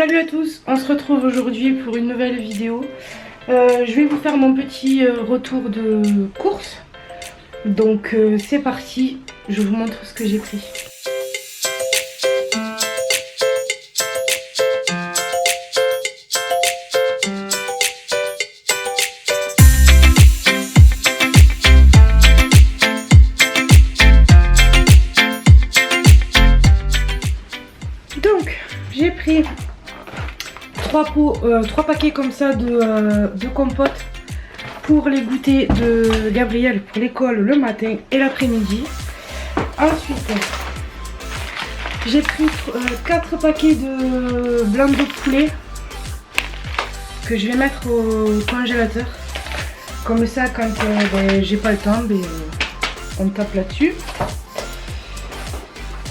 Salut à tous, on se retrouve aujourd'hui pour une nouvelle vidéo. Je vais vous faire mon petit retour de course. Donc c'est parti, je vous montre ce que j'ai pris. Donc j'ai pris 3 paquets comme ça de compote pour les goûters de Gabriel pour l'école le matin et l'après-midi. Ensuite j'ai pris 4 paquets de blanc de poulet que je vais mettre au congélateur. Comme ça quand j'ai pas le temps, on tape là-dessus.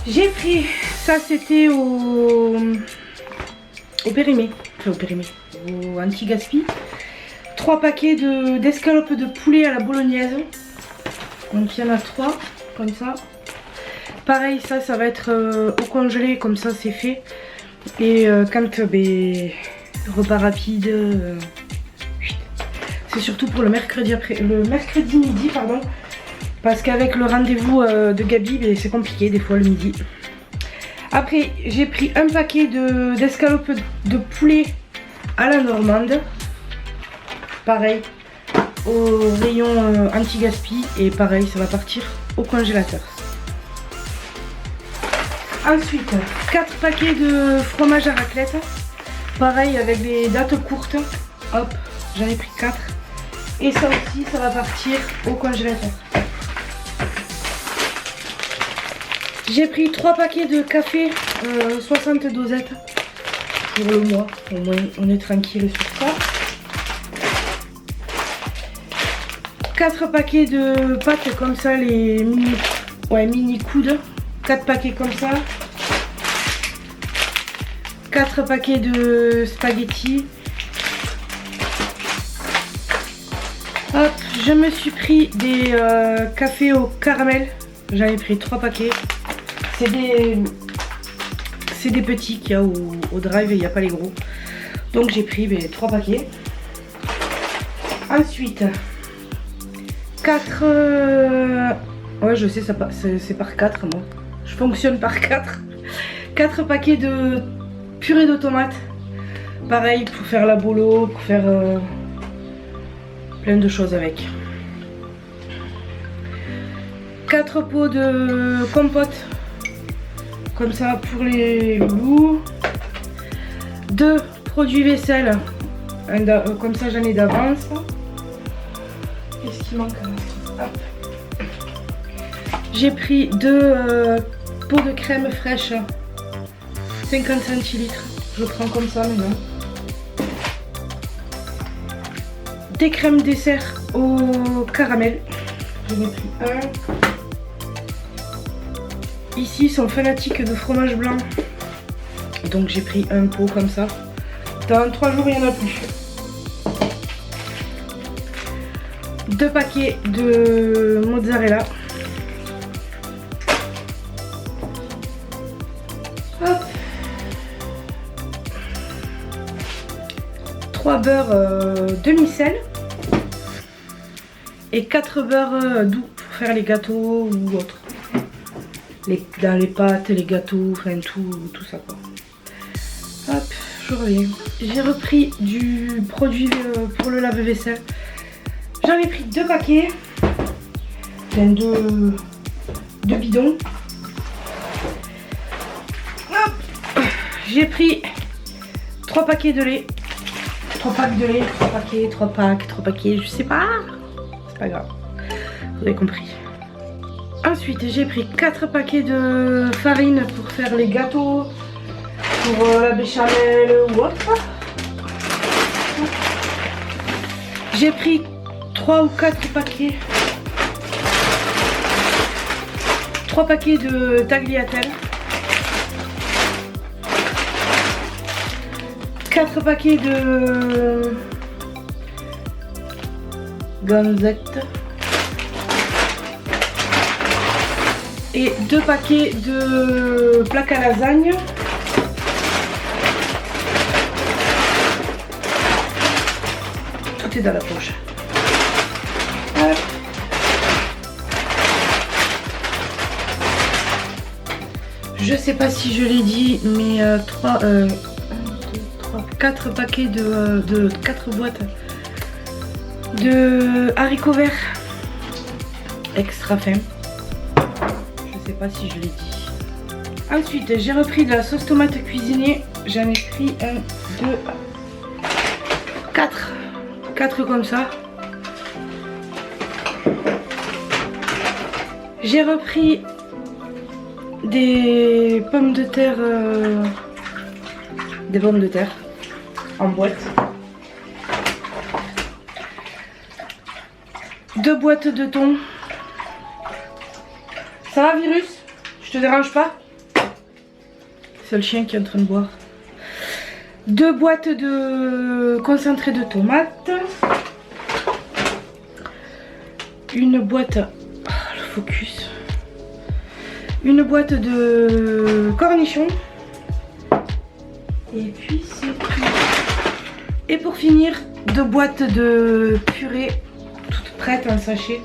J'ai pris, ça c'était au périmé, au anti-gaspi. 3 paquets d'escalopes de poulet à la bolognaise. Donc il y en a 3 comme ça. Pareil, ça va être au congelé, comme ça c'est fait. Et quand repas rapide, c'est surtout pour le mercredi midi, pardon. Parce qu'avec le rendez-vous de Gabi, c'est compliqué des fois le midi. Après, j'ai pris un paquet d'escalopes de poulet à la normande. Pareil, au rayon anti-gaspi. Et pareil, ça va partir au congélateur. Ensuite, 4 paquets de fromage à raclette. Pareil, avec des dates courtes. Hop, j'en ai pris 4. Et ça aussi, ça va partir au congélateur. J'ai pris 3 paquets de café 60 dosettes pour le mois, au moins on est tranquille sur ça. 4 paquets de pâtes comme ça, les mini coudes, 4 paquets comme ça. 4 paquets de spaghettis. Hop, je me suis pris des cafés au caramel, j'en ai pris 3 paquets. C'est des petits qu'il y a au drive et il n'y a pas les gros. Donc j'ai pris 3 paquets. Ensuite, 4... Ouais, je sais, c'est par 4 moi. Je fonctionne par 4. 4 paquets de purée de tomates. Pareil, pour faire la bolo, pour faire plein de choses avec. 4 pots de compote. Comme ça pour les loulous. 2 produits vaisselle. Comme ça j'en ai d'avance. Qu'est-ce qui manque? J'ai pris 2 pots de crème fraîche. 50 centilitres. Je prends comme ça maintenant. Des crèmes dessert au caramel. J'en ai pris 1. Ici ils sont fanatiques de fromage blanc, donc j'ai pris un pot comme ça. Dans 3 jours il n'y en a plus. 2 paquets de mozzarella. Hop. 3 beurres demi-sel et 4 beurres doux pour faire les gâteaux ou autres. Dans les pâtes, les gâteaux, enfin tout ça quoi. Hop, je reviens. J'ai repris du produit pour le lave-vaisselle. J'en ai pris 2 paquets. Enfin 2 bidons. Hop. J'ai pris 3 paquets de lait. 3 packs de lait, 3 paquets, je sais pas. C'est pas grave. Vous avez compris. Ensuite, j'ai pris 4 paquets de farine pour faire les gâteaux, pour la béchamel ou autre. J'ai pris 3 ou 4 paquets. 3 paquets de tagliatelle. 4 paquets de ganzette. Et 2 paquets de plaques à lasagne. c'est dans la poche. Hop. Je sais pas si je l'ai dit, mais 4 paquets de 4 boîtes de haricots verts extra fin. Je sais pas si je l'ai dit. Ensuite, j'ai repris de la sauce tomate cuisinée. J'en ai pris 1, 2, 4. 4 comme ça. J'ai repris des pommes de terre en boîte. 2 boîtes de thon. Ça va, Virus? Je te dérange pas? C'est le chien qui est en train de boire. 2 boîtes de concentré de tomates. Une boîte... Oh, le focus. Une boîte de cornichons. Et puis c'est tout. Et pour finir, 2 boîtes de purée toutes prêtes en sachet.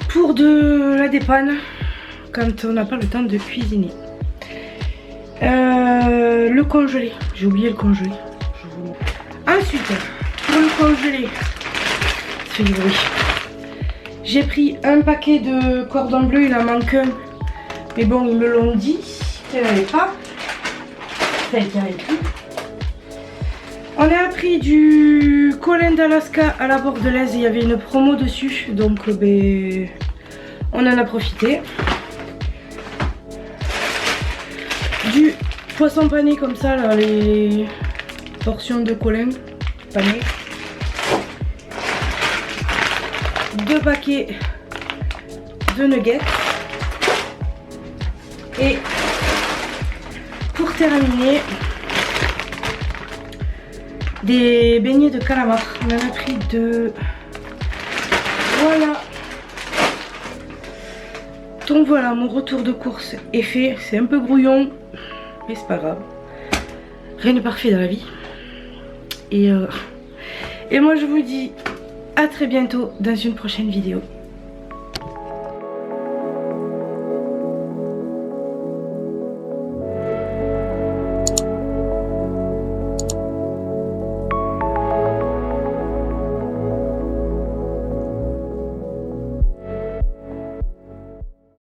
Pour de la dépanne quand on n'a pas le temps de cuisiner. Le congelé. J'ai oublié le congelé. Ensuite, pour le congelé, c'est du bruit. J'ai pris un paquet de cordon bleu, il en manque un. Mais bon, ils me l'ont dit qu'il n'y en avait pas. Enfin, qu'il n'y en avait plus. On a pris du colin d'Alaska à la bordelaise. Il y avait une promo dessus. Donc, ben, on en a profité. Du poisson pané comme ça, là, les portions de colin pané. 2 paquets de nuggets. Et pour terminer, des beignets de calamar. On en a pris 2. Voilà. Donc voilà, mon retour de course est fait. C'est un peu brouillon, mais c'est pas grave. Rien n'est parfait dans la vie. Et moi je vous dis à très bientôt dans une prochaine vidéo.